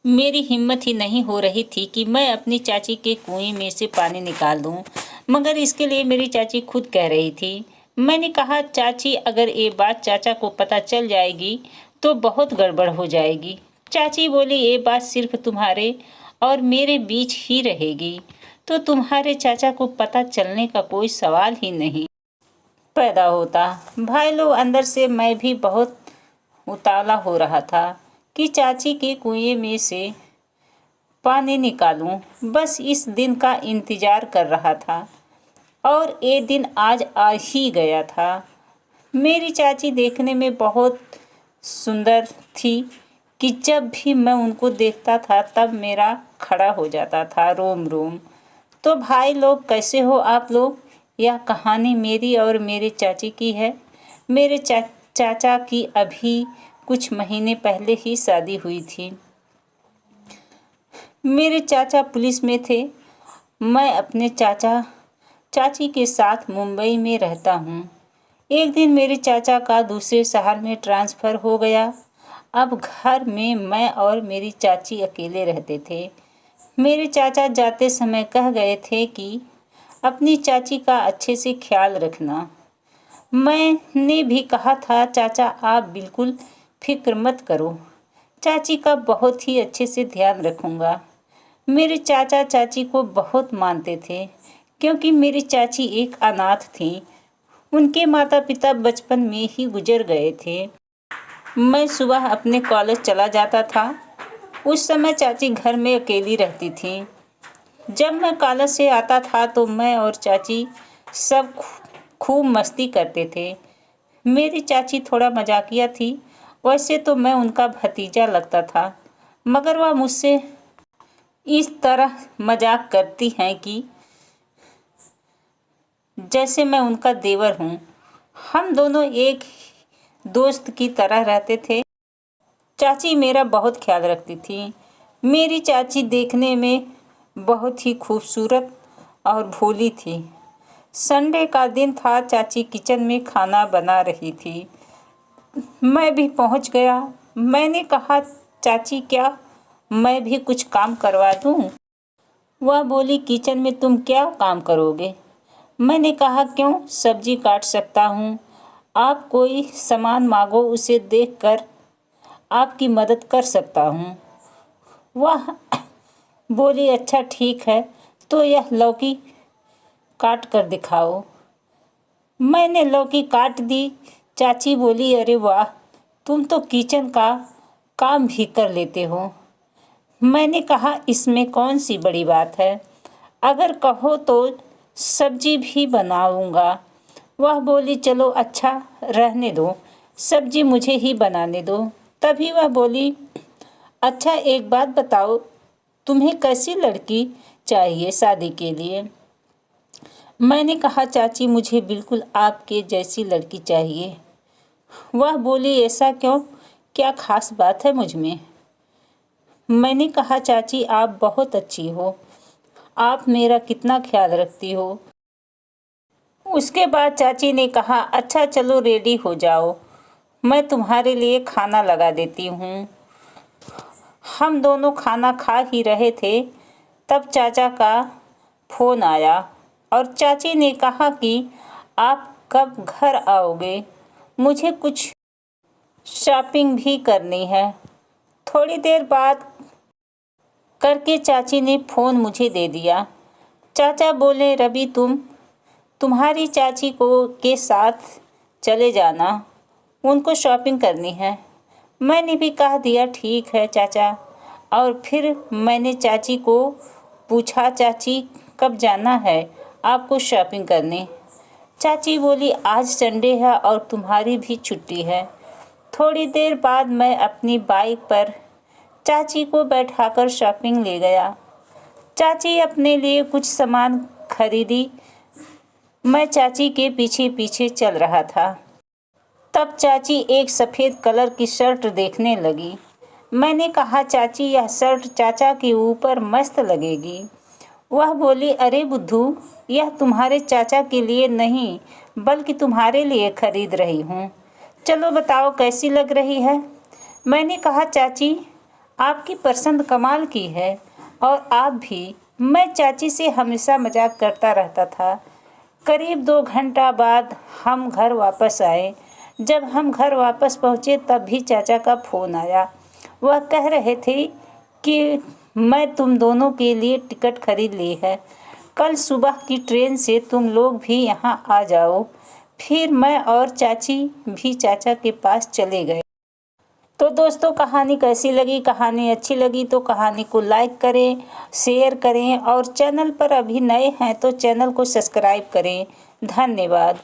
मेरी हिम्मत ही नहीं हो रही थी कि मैं अपनी चाची के कुएं में से पानी निकाल दूं, मगर इसके लिए मेरी चाची खुद कह रही थी। मैंने कहा, चाची अगर ये बात चाचा को पता चल जाएगी तो बहुत गड़बड़ हो जाएगी। चाची बोली, ये बात सिर्फ तुम्हारे और मेरे बीच ही रहेगी, तो तुम्हारे चाचा को पता चलने का कोई सवाल ही नहीं पैदा होता। भाई लोग, अंदर से मैं भी बहुत उतावला हो रहा था कि चाची के कुएं में से पानी निकालूं। बस इस दिन का इंतजार कर रहा था और ये दिन आज आ ही गया था। मेरी चाची देखने में बहुत सुंदर थी कि जब भी मैं उनको देखता था तब मेरा खड़ा हो जाता था रोम रोम। तो भाई लोग, कैसे हो आप लोग? यह कहानी मेरी और मेरे चाची की है। मेरे चाचा की अभी कुछ महीने पहले ही शादी हुई थी। मेरे चाचा पुलिस में थे। मैं अपने चाचा चाची के साथ मुंबई में रहता हूँ। एक दिन मेरे चाचा का दूसरे शहर में ट्रांसफ़र हो गया। अब घर में मैं और मेरी चाची अकेले रहते थे। मेरे चाचा जाते समय कह गए थे कि अपनी चाची का अच्छे से ख्याल रखना। मैंने भी कहा था, चाचा आप बिल्कुल फिक्र मत करो, चाची का बहुत ही अच्छे से ध्यान रखूँगा। मेरे चाचा चाची को बहुत मानते थे क्योंकि मेरी चाची एक अनाथ थी। उनके माता पिता बचपन में ही गुजर गए थे। मैं सुबह अपने कॉलेज चला जाता था। उस समय चाची घर में अकेली रहती थी। जब मैं कॉलेज से आता था तो मैं और चाची सब खूब मस्ती करते थे। मेरी चाची थोड़ा मजाकिया थी। वैसे तो मैं उनका भतीजा लगता था, मगर वह मुझसे इस तरह मजाक करती हैं कि जैसे मैं उनका देवर हूँ। हम दोनों एक दोस्त की तरह रहते थे। चाची मेरा बहुत ख्याल रखती थी। मेरी चाची देखने में बहुत ही खूबसूरत और भोली थी। संडे का दिन था। चाची किचन में खाना बना रही थी। मैं भी पहुंच गया। मैंने कहा, चाची क्या मैं भी कुछ काम करवा दूं? वह बोली, किचन में तुम क्या काम करोगे? मैंने कहा, क्यों, सब्जी काट सकता हूँ। आप कोई सामान मांगो, उसे देखकर आपकी मदद कर सकता हूँ। वह बोली, अच्छा ठीक है, तो यह लौकी काट कर दिखाओ। मैंने लौकी काट दी। चाची बोली, अरे वाह, तुम तो किचन का काम भी कर लेते हो। मैंने कहा, इसमें कौन सी बड़ी बात है, अगर कहो तो सब्जी भी बनाऊंगा। वह बोली, चलो अच्छा रहने दो, सब्जी मुझे ही बनाने दो। तभी वह बोली, अच्छा एक बात बताओ, तुम्हें कैसी लड़की चाहिए शादी के लिए? मैंने कहा, चाची मुझे बिल्कुल आपके जैसी लड़की चाहिए। वह बोली, ऐसा क्यों, क्या खास बात है मुझ में? मैंने कहा, चाची आप बहुत अच्छी हो, आप मेरा कितना ख्याल रखती हो। उसके बाद चाची ने कहा, अच्छा चलो रेडी हो जाओ, मैं तुम्हारे लिए खाना लगा देती हूँ। हम दोनों खाना खा ही रहे थे, तब चाचा का फ़ोन आया और चाची ने कहा कि आप कब घर आओगे, मुझे कुछ शॉपिंग भी करनी है। थोड़ी देर बाद करके चाची ने फ़ोन मुझे दे दिया। चाचा बोले, रवि तुम्हारी चाची को के साथ चले जाना, उनको शॉपिंग करनी है। मैंने भी कह दिया, ठीक है चाचा। और फिर मैंने चाची को पूछा, चाची कब जाना है आपको शॉपिंग करने? चाची बोली, आज संडे है और तुम्हारी भी छुट्टी है। थोड़ी देर बाद मैं अपनी बाइक पर चाची को बैठाकर शॉपिंग ले गया। चाची अपने लिए कुछ सामान खरीदी। मैं चाची के पीछे पीछे चल रहा था। तब चाची एक सफ़ेद कलर की शर्ट देखने लगी। मैंने कहा, चाची यह शर्ट चाचा के ऊपर मस्त लगेगी। वह बोली, अरे बुद्धू, यह तुम्हारे चाचा के लिए नहीं बल्कि तुम्हारे लिए खरीद रही हूँ। चलो बताओ कैसी लग रही है। मैंने कहा, चाची आपकी पसंद कमाल की है और आप भी। मैं चाची से हमेशा मजाक करता रहता था। करीब 2 घंटा बाद हम घर वापस आए। जब हम घर वापस पहुँचे तब भी चाचा का फ़ोन आया। वह कह रहे थे कि मैं तुम दोनों के लिए टिकट खरीद ली है, कल सुबह की ट्रेन से तुम लोग भी यहाँ आ जाओ। फिर मैं और चाची भी चाचा के पास चले गए। तो दोस्तों, कहानी कैसी लगी? कहानी अच्छी लगी तो कहानी को लाइक करें, शेयर करें और चैनल पर अभी नए हैं तो चैनल को सब्सक्राइब करें। धन्यवाद।